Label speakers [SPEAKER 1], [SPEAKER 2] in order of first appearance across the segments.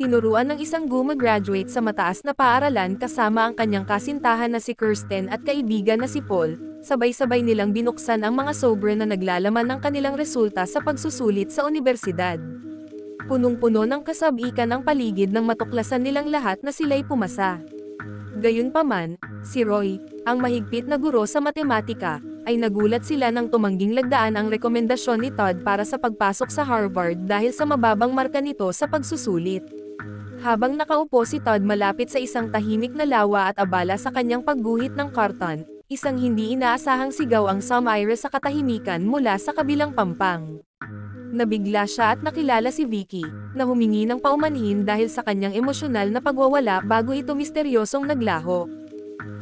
[SPEAKER 1] Tinuruan ng isang gumraduate sa mataas na paaralan kasama ang kanyang kasintahan na si Kirsten at kaibigan na si Paul, sabay-sabay nilang binuksan ang mga sobre na naglalaman ng kanilang resulta sa pagsusulit sa unibersidad. Punong-puno ng kasabikan ang paligid nang matuklasan nilang lahat na sila'y pumasa. Gayunpaman, si Roy, ang mahigpit na guro sa matematika, ay nagulat sila nang tumangging lagdaan ang rekomendasyon ni Todd para sa pagpasok sa Harvard dahil sa mababang marka nito sa pagsusulit. Habang nakaupo si Todd malapit sa isang tahimik na lawa at abala sa kanyang pagguhit ng karton, isang hindi inaasahang sigaw ang sumaire sa katahimikan mula sa kabilang pampang. Nabigla siya at nakilala si Vicky, na humingi ng paumanhin dahil sa kanyang emosyonal na pagwawala bago ito misteryosong naglaho.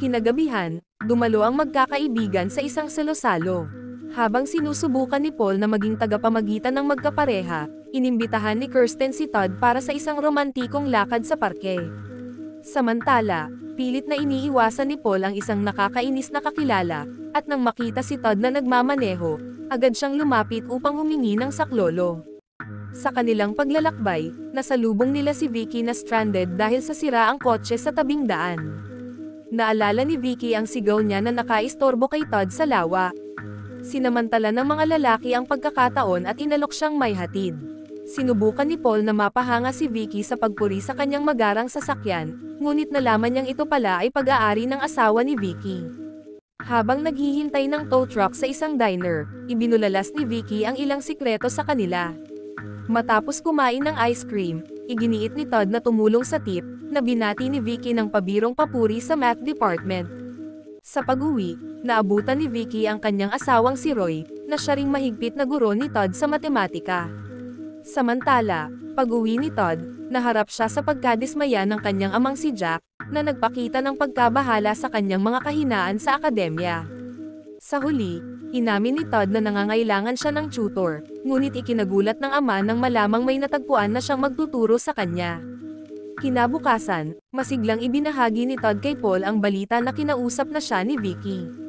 [SPEAKER 1] Kinagabihan, dumalo ang magkakaibigan sa isang salo-salo. Habang sinusubukan ni Paul na maging tagapamagitan ng magkapareha, inimbitahan ni Kirsten si Todd para sa isang romantikong lakad sa parke. Samantala, pilit na iniiwasan ni Paul ang isang nakakainis na kakilala, at nang makita si Todd na nagmamaneho, agad siyang lumapit upang humingi ng saklolo. Sa kanilang paglalakbay, nasalubong nila si Vicky na stranded dahil sa sira ang kotse sa tabing daan. Naalala ni Vicky ang sigaw niya na nakaistorbo kay Todd sa lawa. Sinamantala ng mga lalaki ang pagkakataon at inalok siyang may hatid. Sinubukan ni Paul na mapahanga si Vicky sa pagpuri sa kanyang magarang sasakyan, ngunit nalaman niyang ito pala ay pag-aari ng asawa ni Vicky. Habang naghihintay ng tow truck sa isang diner, ibinulalas ni Vicky ang ilang sikreto sa kanila. Matapos kumain ng ice cream, iginiit ni Todd na tumulong sa tip, na binati ni Vicky ng pabirong papuri sa math department. Sa pag-uwi, naabutan ni Vicky ang kanyang asawang si Roy, na siya ring mahigpit na guro ni Todd sa matematika. Samantala, pag-uwi ni Todd, naharap siya sa pagkadismaya ng kanyang amang si Jack, na nagpakita ng pagkabahala sa kanyang mga kahinaan sa akademya. Sa huli, inamin ni Todd na nangangailangan siya ng tutor, ngunit ikinagulat ng ama nang malamang may natagpuan na siyang magtuturo sa kanya. Kinabukasan, masiglang ibinahagi ni Todd kay Paul ang balita na kinausap na siya ni Vicky.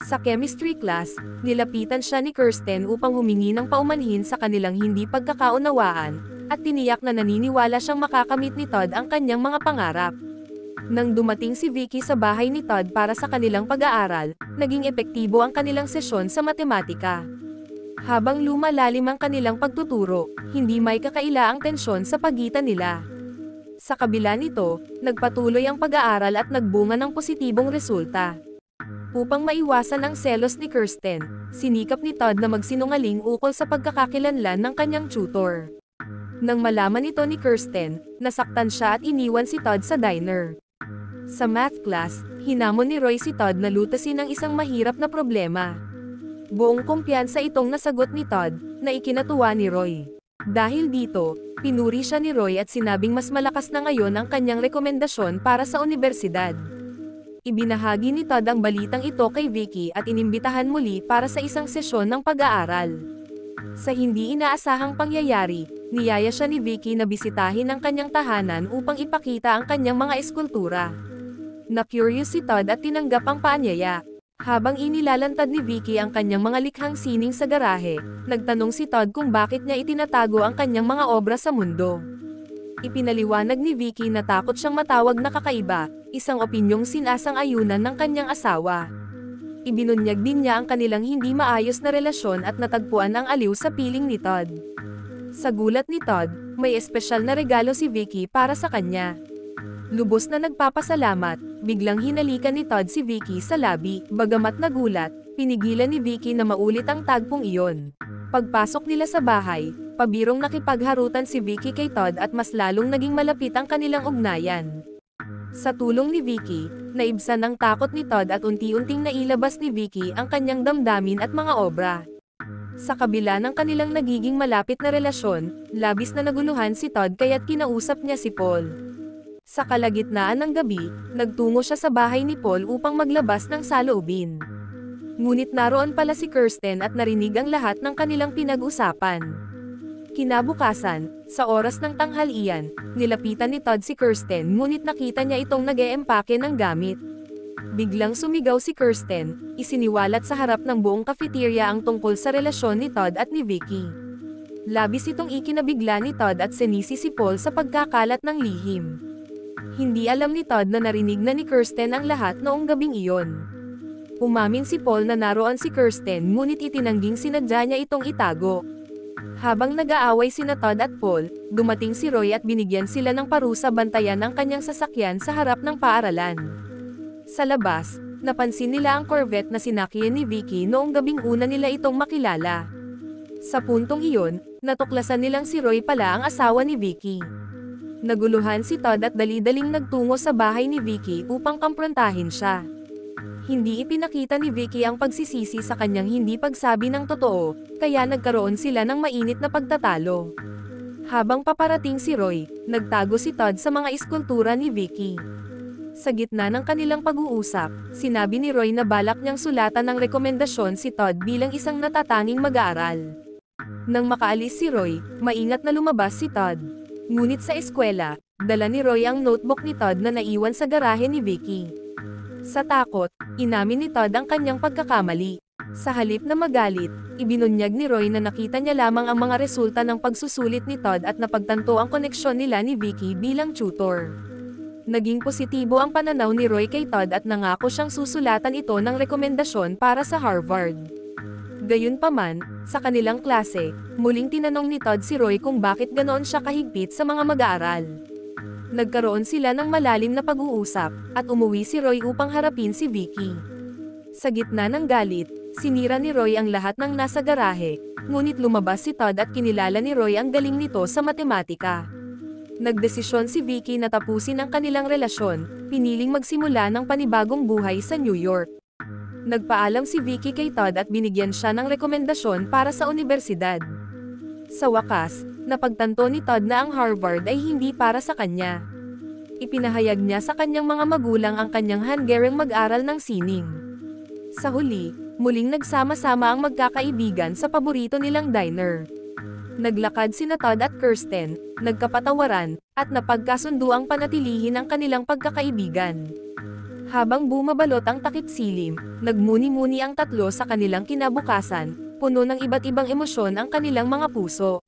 [SPEAKER 1] Sa chemistry class, nilapitan siya ni Kirsten upang humingi ng paumanhin sa kanilang hindi pagkakaunawaan, at tiniyak na naniniwala siyang makakamit ni Todd ang kanyang mga pangarap. Nang dumating si Vicky sa bahay ni Todd para sa kanilang pag-aaral, naging epektibo ang kanilang sesyon sa matematika. Habang lumalalim ang kanilang pagtuturo, hindi may kakaila ang tensyon sa pagitan nila. Sa kabila nito, nagpatuloy ang pag-aaral at nagbunga ng positibong resulta. Upang maiwasan ang selos ni Kirsten, sinikap ni Todd na magsinungaling ukol sa pagkakakilanlan ng kanyang tutor. Nang malaman ito ni Kirsten, nasaktan siya at iniwan si Todd sa diner. Sa math class, hinamon ni Roy si Todd na lutasin ang isang mahirap na problema. Buong kumpiyansa itong nasagot ni Todd, na ikinatuwa ni Roy. Dahil dito, pinuri siya ni Roy at sinabing mas malakas na ngayon ang kanyang rekomendasyon para sa unibersidad. Ibinahagi ni Todd ang balitang ito kay Vicky at inimbitahan muli para sa isang sesyon ng pag-aaral. Sa hindi inaasahang pangyayari, niyaya siya ni Vicky na bisitahin ang kanyang tahanan upang ipakita ang kanyang mga eskultura. Na-curious si Todd at tinanggap ang paanyaya. Habang inilalantad ni Vicky ang kanyang mga likhang sining sa garahe, nagtanong si Todd kung bakit niya itinatago ang kanyang mga obra sa mundo. Ipinaliwanag ni Vicky na takot siyang matawag na kakaiba, isang opinyong sinasang-ayunan ng kanyang asawa. Ibinunyag din niya ang kanilang hindi maayos na relasyon at natagpuan ang aliw sa piling ni Todd. Sa gulat ni Todd, may espesyal na regalo si Vicky para sa kanya. Lubos na nagpapasalamat, biglang hinalikan ni Todd si Vicky sa labi, bagamat nagulat, pinigilan ni Vicky na maulit ang tagpong iyon. Pagpasok nila sa bahay, pabirong nakipagharutan si Vicky kay Todd at mas lalong naging malapit ang kanilang ugnayan. Sa tulong ni Vicky, naibsan ang takot ni Todd at unti-unting nailabas ni Vicky ang kanyang damdamin at mga obra. Sa kabila ng kanilang nagiging malapit na relasyon, labis na naguluhan si Todd kaya't kinausap niya si Paul. Sa kalagitnaan ng gabi, nagtungo siya sa bahay ni Paul upang maglabas ng saloobin. Ngunit naroon pala si Kirsten at narinig ang lahat ng kanilang pinag-usapan. Kinabukasan, sa oras ng tanghalian, nilapitan ni Todd si Kirsten ngunit nakita niya itong nag-eempake ng gamit. Biglang sumigaw si Kirsten, isiniwalat sa harap ng buong cafeteria ang tungkol sa relasyon ni Todd at ni Vicky. Labis itong ikinabigla ni Todd at sinisi si Paul sa pagkakalat ng lihim. Hindi alam ni Todd na narinig na ni Kirsten ang lahat noong gabing iyon. Umamin si Paul na naroon si Kirsten ngunit itinangging sinadya niya itong itago. Habang nag-aaway sina Todd at Paul, dumating si Roy at binigyan sila ng parusa bantayan ang kanyang sasakyan sa harap ng paaralan. Sa labas, napansin nila ang Corvette na sinakyan ni Vicky noong gabing una nila itong makilala. Sa puntong iyon, natuklasan nilang si Roy pala ang asawa ni Vicky. Naguluhan si Todd at dali-daling nagtungo sa bahay ni Vicky upang kamprontahin siya. Hindi ipinakita ni Vicky ang pagsisisi sa kanyang hindi pagsabi ng totoo, kaya nagkaroon sila ng mainit na pagtatalo. Habang paparating si Roy, nagtago si Todd sa mga iskultura ni Vicky. Sa gitna ng kanilang pag-uusap, sinabi ni Roy na balak niyang sulatan ng rekomendasyon si Todd bilang isang natatanging mag-aaral. Nang makaalis si Roy, maingat na lumabas si Todd. Ngunit sa eskwela, dala ni Roy ang notebook ni Todd na naiwan sa garahe ni Vicky. Sa takot, inamin ni Todd ang kanyang pagkakamali. Sa halip na magalit, ibinunyag ni Roy na nakita niya lamang ang mga resulta ng pagsusulit ni Todd at napagtanto ang koneksyon nila ni Vicky bilang tutor. Naging positibo ang pananaw ni Roy kay Todd at nangako siyang susulatan ito ng rekomendasyon para sa Harvard. Gayunpaman, sa kanilang klase, muling tinanong ni Todd si Roy kung bakit ganoon siya kahigpit sa mga mag-aaral. Nagkaroon sila ng malalim na pag-uusap, at umuwi si Roy upang harapin si Vicky. Sa gitna ng galit, sinira ni Roy ang lahat ng nasa garahe, ngunit lumabas si Todd at kinilala ni Roy ang galing nito sa matematika. Nagdesisyon si Vicky na tapusin ang kanilang relasyon, piniling magsimula ng panibagong buhay sa New York. Nagpaalam si Vicky kay Todd at binigyan siya ng rekomendasyon para sa universidad. Sa wakas, napagtanto ni Todd na ang Harvard ay hindi para sa kanya. Ipinahayag niya sa kanyang mga magulang ang kanyang hanggaring mag-aral ng sining. Sa huli, muling nagsama-sama ang magkakaibigan sa paborito nilang diner. Naglakad sina Todd at Kirsten, nagkapatawaran, at napagkasundo ang panatilihin ang kanilang pagkakaibigan. Habang bumabalot ang takip silim, nagmuni-muni ang tatlo sa kanilang kinabukasan, puno ng iba't ibang emosyon ang kanilang mga puso.